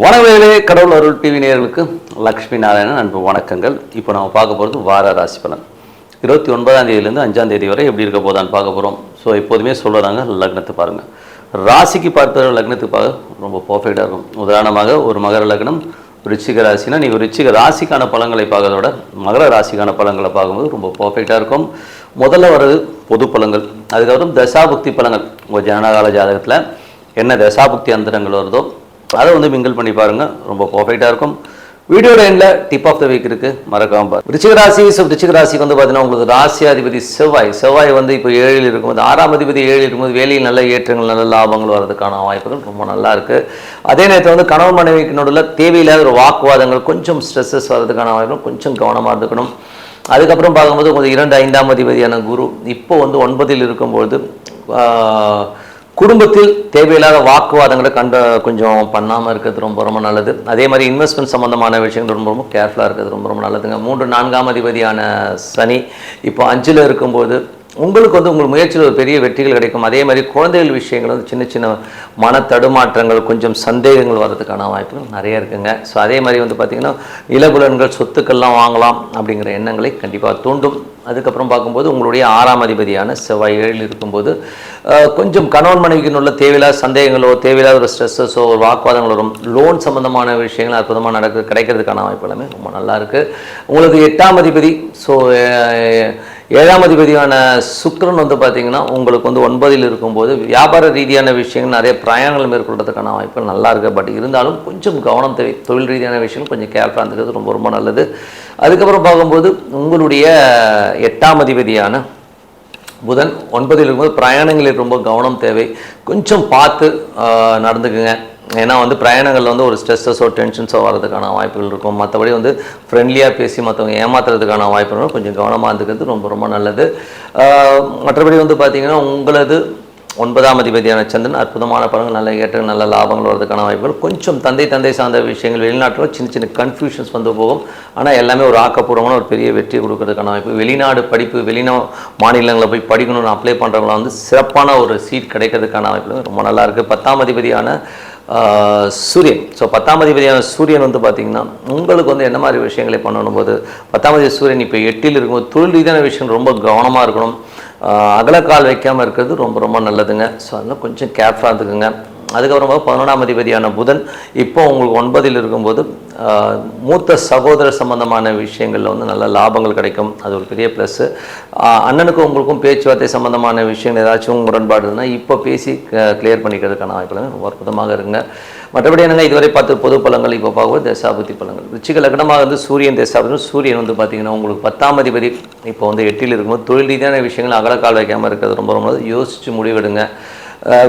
வணக்கங்களே, கடவுள் அருள் டிவி நேயர்களுக்கு லக்ஷ்மி நாராயணன் அன்பு வணக்கங்கள். இப்போ நம்ம பார்க்க போகிறது வார ராசி பலன் 29ஆம் தேதியிலேருந்து 5ஆம் தேதி வரை எப்படி இருக்க போதான்னு பார்க்க போகிறோம். ஸோ எப்போதுமே சொல்கிறாங்க, லக்னத்தை பாருங்கள். ராசிக்கு பார்த்த லக்னத்துக்கு பார்க்க ரொம்ப பர்ஃபெக்டாக இருக்கும். உதாரணமாக ஒரு மகர லக்னம் ரிச்சிக ராசினா நீங்கள் ரிச்சிக ராசிக்கான பலன்களை பார்க்கறத விட மகர ராசிக்கான பலன்களை பார்க்கும்போது ரொம்ப பர்ஃபெக்டாக இருக்கும். முதல்ல வர்றது பொது பலன்கள், அதுக்கப்புறம் தசாபுக்தி பலன்கள். உங்கள் ஜனகால ஜாதகத்தில் என்ன தசாபுக்தி அந்தரங்கள் வருதோ அதை மிங்கிள் பண்ணி பாருங்கள், ரொம்ப பர்ஃபெக்டாக இருக்கும். வீடியோட எண்டில் டிப் ஆஃப் த வீக் இருக்குது, மறக்காம பாருங்க. ரிச்சிக ராசிக்கு பார்த்தீங்கன்னா உங்களுக்கு ராசியாதிபதி செவ்வாய் இப்போ 7ல் இருக்கும்போது 6ஆம் அதிபதி 7ல் இருக்கும்போது வேலையில் நல்ல ஏற்றங்கள் நல்ல லாபங்கள் வர்றதுக்கான வாய்ப்புகள் ரொம்ப நல்லா இருக்குது. அதே நேரத்தில் கணவன் மனைவிக்கு நடுவில் தேவையில்லாத ஒரு வாக்குவாதங்கள் கொஞ்சம் ஸ்ட்ரெஸ்ஸஸ் வர்றதுக்கான வாய்ப்புகள் கொஞ்சம் கவனமாக இருந்துக்கணும். அதுக்கப்புறம் பார்க்கும்போது உங்களுக்கு 2, 5ஆம் அதிபதியான குரு இப்போ 9ல் இருக்கும்போது குடும்பத்தில் தேவையில்லாத வாக்குவாதங்களை கொஞ்சம் பண்ணாமல் இருக்கிறது ரொம்ப ரொம்ப நல்லது. அதே மாதிரி இன்வெஸ்ட்மெண்ட் சம்மந்தமான விஷயங்கள் ரொம்ப ரொம்ப கேர்ஃபுல்லாக இருக்கிறது ரொம்ப ரொம்ப நல்லதுங்க. 3, 4ஆம் அதிபதியான சனி இப்போ 5ல் இருக்கும்போது உங்களுக்கு உங்கள் முயற்சியில் ஒரு பெரிய வெற்றிகள் கிடைக்கும். அதே மாதிரி குழந்தைகள் விஷயங்கள் சின்ன சின்ன மன தடுமாற்றங்கள் கொஞ்சம் சந்தேகங்கள் வர்றதுக்கான வாய்ப்புகள் நிறைய இருக்குங்க. ஸோ அதே மாதிரி பார்த்திங்கன்னா நிலபுலன்கள் சொத்துக்கள்லாம் வாங்கலாம் அப்படிங்கிற எண்ணங்களை கண்டிப்பாக தூண்டும். அதுக்கப்புறம் பார்க்கும்போது உங்களுடைய 6ஆம் அதிபதியான செவ்வாய் 7ல் இருக்கும்போது கொஞ்சம் கணவன் மனைவிக்கு உள்ள தேவையில்லாத சந்தேகங்களோ தேவையில்லாத ஒரு ஸ்ட்ரெஸ்ஸஸோ ஒரு வாக்குவாதங்கள் வரும். லோன் சம்மந்தமான விஷயங்கள் அற்புதமாக கிடைக்கிறதுக்கான வாய்ப்பு எல்லாமே ரொம்ப நல்லா இருக்குது. உங்களுக்கு 8ஆம் அதிபதி ஏழாம் அதிபதியான சுக்கிரன் பார்த்திங்கன்னா உங்களுக்கு 9ல் இருக்கும்போது வியாபார ரீதியான விஷயங்கள் நிறைய பிரயாணங்கள் மேற்கொள்றதுக்கான வாய்ப்புகள் நல்லா இருக்குது. பட் இருந்தாலும் கொஞ்சம் கவனம் தேவை. தொழில் ரீதியான விஷயங்கள் கொஞ்சம் கேர்ஃபுல்லாக இருந்துக்கிறது ரொம்ப ரொம்ப நல்லது. அதுக்கப்புறம் பார்க்கும்போது உங்களுடைய 8ஆம் அதிபதியான புதன் 9ல் இருக்கும்போது பிரயாணங்களில் ரொம்ப கவனம் தேவை. கொஞ்சம் பார்த்து நடந்துக்குங்க. ஏன்னா பிரயாணங்களில் ஒரு ஸ்ட்ரெஸ்ஸோ டென்ஷன்ஸோ வரதுக்கான வாய்ப்புகள் இருக்கும். மற்றபடி ஃப்ரெண்ட்லியாக பேசி மற்றவங்க ஏமாத்துறதுக்கான வாய்ப்புகள் கொஞ்சம் கவனமாக இருந்துக்கிறது ரொம்ப ரொம்ப நல்லது. மற்றபடி பார்த்திங்கன்னா உங்களது 9ஆம் அதிபதியான சந்திரன் அற்புதமான பலன்கள் நல்ல ஏற்றங்கள் நல்ல லாபங்கள் வரதுக்கான வாய்ப்புகள். கொஞ்சம் தந்தை சார்ந்த விஷயங்கள் வெளிநாட்டில் சின்ன சின்ன கன்ஃபியூஷன்ஸ் போகும். ஆனால் எல்லாமே ஒரு ஆக்கப்பூர்வமான ஒரு பெரிய வெற்றி கொடுக்கறதுக்கான வாய்ப்பு. வெளிநாடு படிப்பு மாநிலங்களில் போய் படிக்கணும்னு அப்ளை பண்ணுறவங்களாம் சிறப்பான ஒரு சீட் கிடைக்கிறதுக்கான வாய்ப்புகள் ரொம்ப நல்லா இருக்குது. 10ஆம் அதிபதியான சூரியன். ஸோ 10ஆம் அதிபதியான சூரியன் பார்த்திங்கன்னா உங்களுக்கு என்ன மாதிரி விஷயங்களை பண்ணணும் போது 10ஆம் அதிபதி சூரியன் இப்போ 8ல் இருக்கும்போது தொழில் ரீதியான விஷயம் ரொம்ப கவனமாக இருக்கணும். அகலக்கால் வைக்காமல் இருக்கிறது ரொம்ப ரொம்ப நல்லதுங்க. ஸோ அதெல்லாம் கொஞ்சம் கேர்ஃபுல்லாக இருந்துக்குங்க. அதுக்கப்புறமா 11ஆம் அதிபதியான புதன் இப்போ உங்களுக்கு 9ல் இருக்கும்போது மூத்த சகோதர சம்பந்தமான விஷயங்களில் நல்ல லாபங்கள் கிடைக்கும். அது ஒரு பெரிய ப்ளஸ்ஸு. அண்ணனுக்கும் உங்களுக்கும் பேச்சுவார்த்தை சம்பந்தமான விஷயங்கள் ஏதாச்சும் முரண்பாடுனா இப்போ பேசி கிளியர் பண்ணிக்கிறதுக்கான வாய்ப்புகள் ரொம்ப அற்புதமாக இருக்குங்க. மற்றபடி இதுவரை பார்த்து பொது பலன்கள் இப்போ பார்க்கும்போது தசாபுத்தி பலன்கள். ரிச்சிக லக்னமாக சூரியன் தசாபுத்தி. சூரியன் பார்த்திங்கன்னா உங்களுக்கு 10ஆம் அதிபதி இப்போ 8ல் இருக்கும்போது தொழில் ரீதியான விஷயங்கள் அகலக்கால் வைக்காமல் இருக்கிறது ரொம்ப ரொம்ப யோசித்து முடிவெடுங்க.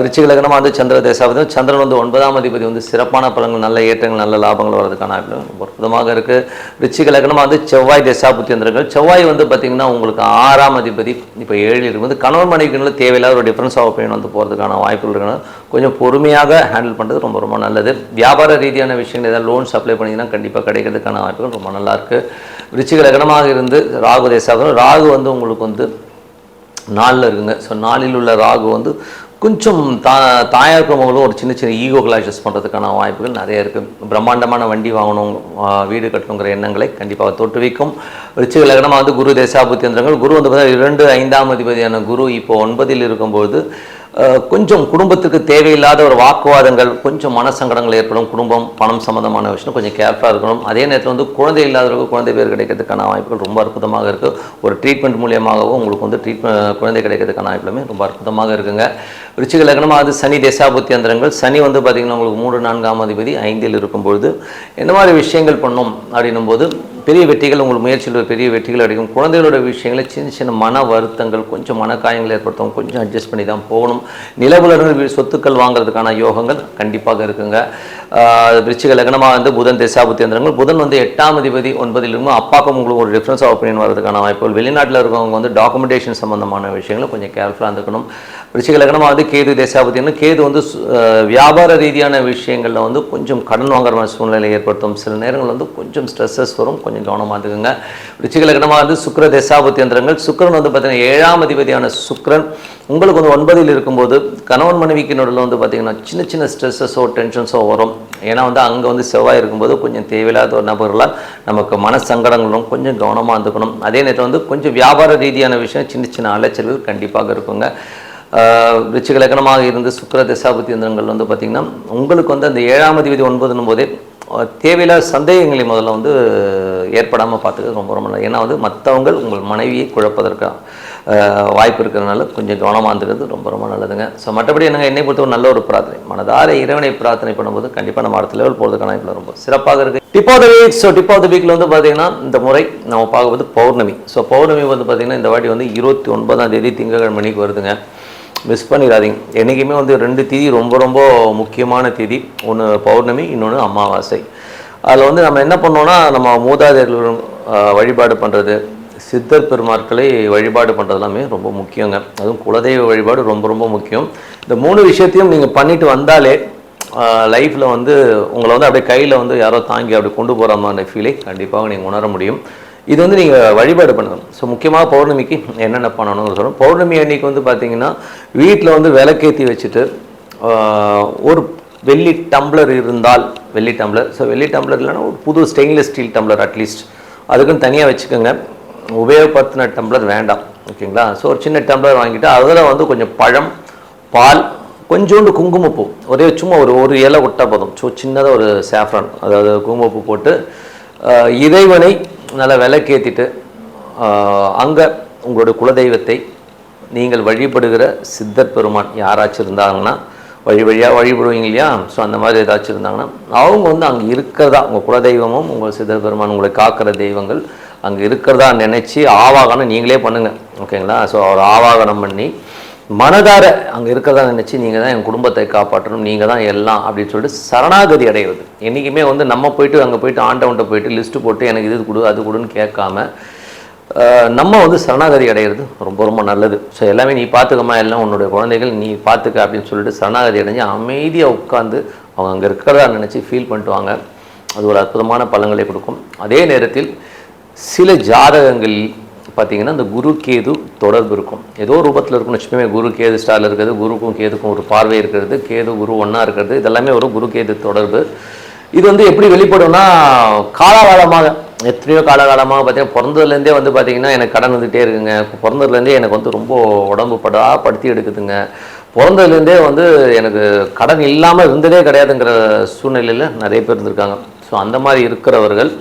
விருச்சிக லக்னமாக சந்திர தேசாபதி. சந்திரன் 9ஆம் அதிபதி சிறப்பான பலன்கள் நல்ல ஏற்றங்கள் நல்ல லாபங்கள் வரதுக்கான அற்புதமாக இருக்குது. விருச்சிக லக்னமாக செவ்வாய் தேசாபுத்தி வந்திருக்கள். செவ்வாய் பார்த்திங்கன்னா உங்களுக்கு 6ஆம் அதிபதி இப்போ 7ல் இருக்கும்போது கணவன் மனைவிக்கு தேவையில்லாத ஒரு டிஃப்ரென்ஸ் ஆஃப் ஒப்பீனியன் போகிறதுக்கான வாய்ப்புகள் இருக்குன்னா கொஞ்சம் பொறுமையாக ஹேண்டில் பண்ணுறது ரொம்ப ரொம்ப நல்லது. வியாபார ரீதியான விஷயங்கள் ஏதாவது லோன்ஸ் அப்ளை பண்ணிங்கன்னா கண்டிப்பாக கிடைக்கிறதுக்கான வாய்ப்புகள் ரொம்ப நல்லாயிருக்கு. விருச்சிக லக்னமாக இருந்து ராகு தேசாபதி. ராகு உங்களுக்கு 4ல் இருக்குங்க. ஸோ 4ல் உள்ள ராகு கொஞ்சம் தாயாருக்கவங்களும் ஒரு சின்ன சின்ன ஈகோ கிளாஷஸ் பண்ணுறதுக்கான வாய்ப்புகள் நிறைய இருக்குது. பிரம்மாண்டமான வண்டி வாங்கணும், வீடு கட்டணுங்கிற எண்ணங்களை கண்டிப்பாக தொட்டு வைக்கும். விருச்சிக லக்னமாக குரு தேசாபுத்தி யந்திரங்கள். குரு 2, 5ஆம் அதிபதியான குரு இப்போ 9ல் இருக்கும்போது கொஞ்சம் குடும்பத்துக்கு தேவையில்லாத ஒரு வாக்குவாதங்கள் கொஞ்சம் மனசங்கடங்கள் ஏற்படும். குடும்பம் பணம் சம்மந்தமான விஷயம் கொஞ்சம் கேர்ஃபுல்லாக இருக்கணும். அதே நேரத்தில் குழந்தை இல்லாதவர்களுக்கு குழந்தை பேர் கிடைக்கிறதுக்கான வாய்ப்புகள் ரொம்ப அற்புதமாக இருக்குது. ஒரு ட்ரீட்மெண்ட் மூலியமாகவும் உங்களுக்கு குழந்தை கிடைக்கிறதுக்கான வாய்ப்புகளுமே ரொம்ப அற்புதமாக இருக்குங்க. விருச்சிக லக்னமாக சனி தேசாபுத்தி யந்திரங்கள். சனி பார்த்திங்கன்னா உங்களுக்கு 3, 4ஆம் அதிபதி 5ல் இருக்கும்பொழுது என்ன மாதிரி விஷயங்கள் பண்ணும் அப்படின்னும் போது பெரிய வெற்றிகள் உங்கள் முயற்சியில் பெரிய வெற்றிகள் கிடைக்கும். குழந்தைகளோட விஷயங்களை சின்ன சின்ன மன வருத்தங்கள் கொஞ்சம் மனக்காயங்கள் ஏற்படுத்தும். கொஞ்சம் அட்ஜஸ்ட் பண்ணி தான் போகணும். நிலவுலர்கள் சொத்துக்கள் வாங்குறதுக்கான யோகங்கள் கண்டிப்பாக இருக்குங்க. விருச்சிக லக்னமாக புதன் தேசாபுத்தி யந்திரங்கள். புதன் 8ஆம் அதிபதி 9ல் இருக்கும். அப்பாவுக்கும் உங்களுக்கு ஒரு டிஃப்ரென்ஸ் ஆஃப் ஒப்பீனியன் வரதுக்கான வாய்ப்புகள். வெளிநாட்டில் இருக்கவங்க டாக்குமெண்டேஷன் சம்பந்தமான விஷயங்களை கொஞ்சம் கேர்ஃபுல்லாக இருந்துக்கணும். விருச்சிக லக்னமாக கேது தேசாபதி. கேது வியாபார ரீதியான விஷயங்களில் கொஞ்சம் கடன் வாங்குற சூழ்நிலை ஏற்படுத்தும். சில நேரங்கள் கொஞ்சம் ஸ்ட்ரெஸ்ஸஸ் வரும். கொஞ்சம் கவனமாக இருக்குங்க. விருச்சிக லக்னமாக சுக்கிர தேசாபுத்தி யந்திரங்கள். சுக்கிரன் பார்த்தீங்கன்னா 7ஆம் அதிபதியான சுக்கிரன் உங்களுக்கு 9ல் இருக்கும்போது கணவன் மனைவிக்கு நடுவில் பார்த்திங்கன்னா சின்ன சின்ன ஸ்ட்ரெஸ்ஸஸோ டென்ஷன்ஸோ வரும். ஏன்னா வந்து அங்கே வந்து செவ்வாய் இருக்கும்போது கொஞ்சம் தேவையில்லாத ஒரு நபர்களால் நமக்கு மன சங்கடங்களும் கொஞ்சம் கவனமாக இருந்துக்கணும். அதே நேரத்தில் வந்து கொஞ்சம் வியாபார ரீதியான விஷயம் சின்ன சின்ன அலைச்சல்கள் கண்டிப்பாக இருக்குங்க. விருச்சிக லக்னமாக இருந்து சுக்கிர தசாபுத்தி யந்திரங்கள் வந்து பார்த்திங்கன்னா உங்களுக்கு வந்து அந்த 7ஆம் அதிபதி 9ன்னும் போதே தேவையில்லாத சந்தேகங்களை முதல்ல வந்து ஏற்படாமல் பார்த்துக்கிறது ரொம்ப ரொம்ப நல்லது. ஏன்னா வந்து மற்றவங்க உங்கள் மனைவியை குழப்பதற்கு வாய்ப்பு இருக்கிறதுனால கொஞ்சம் கவனமாக இருந்துக்கிறது ரொம்ப ரொம்ப நல்லதுங்க. ஸோ மற்றபடி என்னை பொறுத்த ஒரு நல்ல ஒரு பிரார்த்தனை, மனதார இறைவனை பிரார்த்தனை பண்ணும்போது கண்டிப்பாக நம்ம அடுத்த லெவல் போகிறதுக்கான இப்போ ரொம்ப சிறப்பாக இருக்குது. Tip of the week. So tip of the வீக்கில் வந்து பார்த்திங்கன்னா இந்த முறை நம்ம பார்க்கும்போது பௌர்ணமி. ஸோ பௌர்ணமி வந்து பார்த்திங்கன்னா இந்த வாட்டி வந்து 29ஆம் தேதி திங்கட்கிழமை மணிக்கு வருதுங்க. மிஸ் பண்ணிடாதீங்க. என்றைக்குமே வந்து 2 தேதி ரொம்ப ரொம்ப முக்கியமான தேதி. ஒன்று பௌர்ணமி, இன்னொன்று அமாவாசை. அதில் வந்து நம்ம என்ன பண்ணோன்னா நம்ம மூதாதையர்கள் வழிபாடு பண்ணுறது, சித்தர் பெருமாட்களை வழிபாடு பண்ணுறது எல்லாமே ரொம்ப முக்கியங்க. அதுவும் குலதெய்வ வழிபாடு ரொம்ப ரொம்ப முக்கியம். இந்த 3 விஷயத்தையும் நீங்கள் பண்ணிட்டு வந்தாலே லைஃப்பில் வந்து உங்களை வந்து அப்படியே கையில் வந்து யாரோ தாங்கி அப்படி கொண்டு போகிற மாதிரி ஃபீலை கண்டிப்பாக நீங்கள் உணர முடியும். இது வந்து நீங்கள் வழிபாடு பண்ணணும். ஸோ முக்கியமாக பௌர்ணமிக்கு என்னென்ன பண்ணணும்னு சொல்கிறோம். பௌர்ணமி அன்றைக்கி வந்து பார்த்திங்கன்னா வீட்டில் வந்து விளக்கேற்றி வச்சுட்டு ஒரு வெள்ளி டம்ளர் இருந்தால் வெள்ளி டம்ளர், ஸோ வெள்ளி டம்ளர் இல்லைன்னா ஒரு புது ஸ்டெயின்லெஸ் ஸ்டீல் டம்ளர் அட்லீஸ்ட் அதுக்குன்னு தனியாக வச்சுக்கோங்க. உபயோகப்படுத்தின டம்ளர் வேண்டாம், ஓகேங்களா. ஸோ ஒரு சின்ன டம்ளர் வாங்கிட்டு அதில் வந்து கொஞ்சம் பழம், பால், கொஞ்சோண்டு குங்குமப்பூ, ஒரே சும்மா ஒரு இலை விட்டால் போதும். ஸோ சின்னதாக ஒரு சாஃப்ரான், அதாவது குங்குமப்பூ போட்டு இறைவனை நல்லா விளக்கேற்றிட்டு அங்கே உங்களுடைய குலதெய்வத்தை நீங்கள் வழிபடுகிற சித்தர் பெருமான் யாராச்சும் இருந்தாங்கன்னா வழியாக வழிபடுவீங்க இல்லையா. ஸோ அந்த மாதிரி ஏதாச்சும் இருந்தாங்கன்னா அவங்க வந்து அங்கே இருக்கிறதா உங்கள் குலதெய்வமும் உங்கள் சித்தர் பெருமான் உங்களை காக்கிற தெய்வங்கள் அங்கே இருக்கிறதா நினச்சி ஆவாகனம் நீங்களே பண்ணுங்கள், ஓகேங்களா. ஸோ அவர் ஆவாகனம் பண்ணி மனதார அங்கே இருக்கிறதா நினச்சி நீங்கள் தான் என் குடும்பத்தை காப்பாற்றணும், நீங்கள் தான் எல்லாம் அப்படின்னு சொல்லிட்டு சரணாகதி அடைகிறது. என்றைக்குமே வந்து நம்ம போயிட்டு அங்கே போயிட்டு ஆண்டவன்ட்ட போயிட்டு லிஸ்ட்டு போட்டு எனக்கு இது கொடு அது கொடுன்னு கேட்காம நம்ம வந்து சரணாகதி அடைகிறது ரொம்ப ரொம்ப நல்லது. ஸோ எல்லாமே நீ பார்த்துக்கம்மா, எல்லாம் உன்னுடைய குழந்தைகள் நீ பார்த்துக்க அப்படின்னு சொல்லிட்டு சரணாகதி அடைஞ்சு அமைதியாக உட்காந்து அவங்க அங்கே இருக்கிறதா நினச்சி ஃபீல் பண்ணிட்டு வாங்க. அது ஒரு அற்புதமான பலன்களை கொடுக்கும். அதே நேரத்தில் சில ஜாதகங்களில் பார்த்திங்கன்னா இந்த குரு கேது தொடர்பு இருக்கும், ஏதோ ரூபத்தில் இருக்குன்னு வச்சுக்கோமே. குரு கேது ஸ்டாரில் இருக்கிறது, குருக்கும் கேதுக்கும் ஒரு பார்வை இருக்கிறது, கேது குரு ஒன்றா இருக்கிறது, இதெல்லாமே ஒரு குரு கேது தொடர்பு. இது வந்து எப்படி வெளிப்படும்னா காலகாலமாக எத்தனையோ காலகாலமாக பார்த்தீங்கன்னா பிறந்ததுலேருந்தே வந்து பார்த்திங்கன்னா எனக்கு கடன் வந்துகிட்டே இருக்குங்க. பிறந்ததுலேருந்தே எனக்கு வந்து ரொம்ப உடம்பு படுத்தி எடுக்குதுங்க. பிறந்ததுலேருந்தே வந்து எனக்கு கடன் இல்லாமல் இருந்ததே கிடையாதுங்கிற சூழ்நிலையில் நிறைய பேர் இருந்திருக்காங்க. ஸோ அந்த மாதிரி இருக்கிறவர்கள்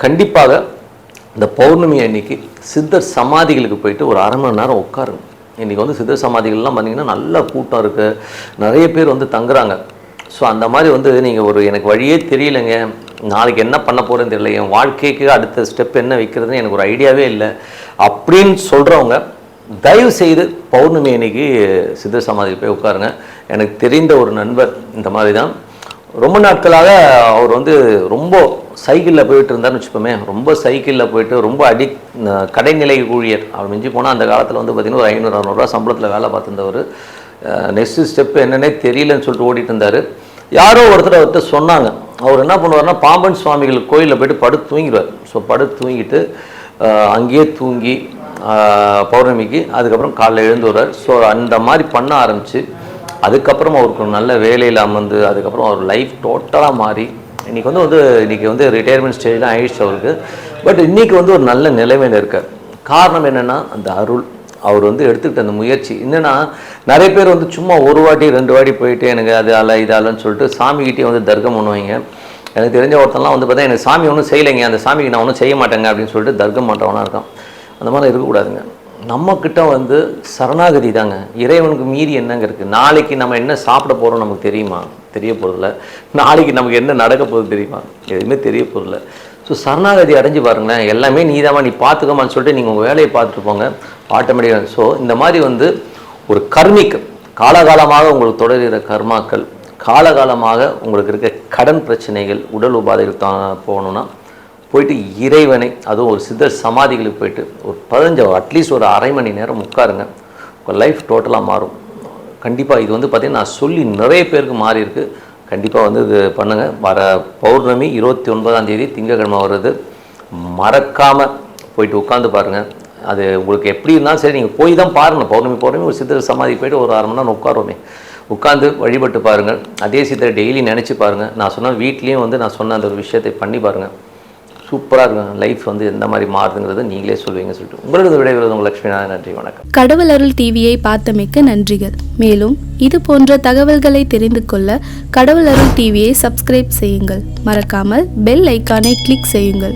கண்டிப்பாக இந்த பௌர்ணமி அன்னைக்கு சித்தர் சமாதிகளுக்கு போயிட்டு ஒரு 1/2 மணி நேரம் உட்காருங்க. இன்றைக்கி வந்து சித்தர் சமாதிகள்லாம் பார்த்திங்கன்னா நல்ல கூட்டம் இருக்குது, நிறைய பேர் வந்து தங்குறாங்க. ஸோ அந்த மாதிரி வந்து நீங்கள் எனக்கு வழியே தெரியலைங்க, நாளைக்கு என்ன பண்ண போகிறேன்னு தெரியல, என் வாழ்க்கைக்கு அடுத்த ஸ்டெப் என்ன வைக்கிறதுன்னு எனக்கு ஒரு ஐடியாவே இல்லை அப்படின்னு சொல்கிறவங்க தயவு செய்து பௌர்ணமி அன்னைக்கு சித்தர் சமாதிக்கு போய் உட்காருங்க. எனக்கு தெரிந்த ஒரு நண்பர் இந்த மாதிரி தான் ரொம்ப நாட்களாக அவர் வந்து ரொம்ப சைக்கிளில் போயிட்டு இருந்தார்னு வச்சுப்போமே. ரொம்ப சைக்கிளில் போயிட்டு ரொம்ப கடைநிலை ஊழியர். அவர் மிஞ்சி போனால் அந்த காலத்தில் வந்து பார்த்திங்கன்னா ஒரு 500-600 சம்பளத்தில் வேலை பார்த்துருந்தவர். நெக்ஸ்ட்டு ஸ்டெப்பு என்னன்னே தெரியலன்னு சொல்லிட்டு ஓடிட்டு இருந்தார். யாரோ அவர்கிட்ட சொன்னாங்க, அவர் என்ன பண்ணுவார்னா பாம்பன் சுவாமிகள் கோயிலில் போய்ட்டு படுத்து தூங்கிடுவார். ஸோ படுத்து தூங்கிட்டு அங்கேயே தூங்கி பௌர்ணமிக்கு அதுக்கப்புறம் காலைல எழுந்து வருவார். ஸோ அந்த மாதிரி பண்ண ஆரம்பித்து அதுக்கப்புறம் அவருக்கு ஒரு நல்ல வேலையில் அமர்ந்து அதுக்கப்புறம் அவர் லைஃப் டோட்டலாக மாறி இன்றைக்கி வந்து ரிட்டையர்மெண்ட் ஸ்டேஜில் ஆயிடுச்சு அவருக்கு. பட் இன்றைக்கி வந்து ஒரு நல்ல நிலைமையில் இருக்கார். காரணம் என்னென்னா அந்த அருள். அவர் வந்து எடுத்துக்கிட்ட அந்த முயற்சி என்னென்னா, நிறைய பேர் வந்து சும்மா ஒரு வாட்டி 2 வாட்டி போயிட்டு எனக்கு அது அல்ல இது அல்லன்னு சொல்லிட்டு சாமிக்கிட்டே வந்து தர்க்கம் பண்ணுவாங்க. எனக்கு தெரிஞ்ச ஒருத்தெல்லாம் வந்து பார்த்தா எனக்கு சாமி ஒன்றும் செய்யலைங்க, அந்த சாமிக்கு நான் ஒன்றும் செய்ய மாட்டேங்க அப்படின்னு சொல்லிட்டு தர்க்கம் பண்ணுறவனாக இருக்கான். அந்த மாதிரி இருக்கக்கூடாதுங்க. நம்மக்கிட்ட வந்து சரணாகதி தாங்க. இறைவனுக்கு மீறி என்னங்க இருக்குது? நாளைக்கு நம்ம என்ன சாப்பிட போகிறோம் நமக்கு தெரியுமா? தெரிய போகிறதில்ல. நாளைக்கு நமக்கு என்ன நடக்க போகுது தெரியுமா? எதுவுமே தெரிய போகிறதில்ல. ஸோ சரணாகதி அடைஞ்சு பாருங்களேன், எல்லாமே நீதாம்மா நீ பார்த்துக்கமான்னு சொல்லிட்டு நீங்கள் உங்கள் வேலையை பார்த்துட்டு போங்க, ஆட்டோமேட்டிக்காக. ஸோ இந்த மாதிரி வந்து ஒரு கர்மிக்கு காலகாலமாக உங்களுக்கு தொடர்கிற கர்மாக்கள், காலகாலமாக உங்களுக்கு இருக்க கடன் பிரச்சனைகள், உடல் உபாதைகள் போகணுன்னா போயிட்டு இறைவனை, அதுவும் ஒரு சித்தர் சமாதிகளுக்கு போயிட்டு ஒரு 15 அட்லீஸ்ட் ஒரு 1/2 மணி நேரம் உட்காருங்க. உங்கள் லைஃப் டோட்டலாக மாறும். கண்டிப்பாக இது வந்து பார்த்திங்கன்னா நான் சொல்லி நிறைய பேருக்கு மாறி இருக்குது. கண்டிப்பாக வந்து இது பண்ணுங்கள். வர பௌர்ணமி 29ஆம் தேதி திங்கட்கிழமை வருது. மறக்காமல் போயிட்டு உட்காந்து பாருங்கள். அது உங்களுக்கு எப்படி இருந்தாலும் சரி, நீங்கள் போய் தான் பாருங்கள். பௌர்ணமி ஒரு சித்தர் சமாதிக்கு போய்ட்டு ஒரு 1/2 மணி நேரம் உட்காந்து வழிபட்டு பாருங்கள். அதே சித்தரை டெய்லி நினச்சி பாருங்கள். நான் சொன்ன வீட்லேயும் வந்து நான் சொன்ன அந்த ஒரு விஷயத்தை பண்ணி பாருங்கள். சூப்பராக இருக்கும். லைஃப் வந்து எந்த மாதிரி மாறுதுங்கிறது நீங்களே சொல்லுவீங்க சொல்லிட்டு உங்களுக்கு விடைபெறுவது உங்கள் லட்சுமி நாராயணன். நன்றி, வணக்கம். கடவுள் அருள் டிவியை பார்த்தமைக்கு நன்றிகள். மேலும் இது போன்ற தகவல்களை தெரிந்து கொள்ள கடவுள் அருள் டிவியை சப்ஸ்கிரைப் செய்யுங்கள். மறக்காமல் பெல் ஐக்கானை கிளிக் செய்யுங்கள்.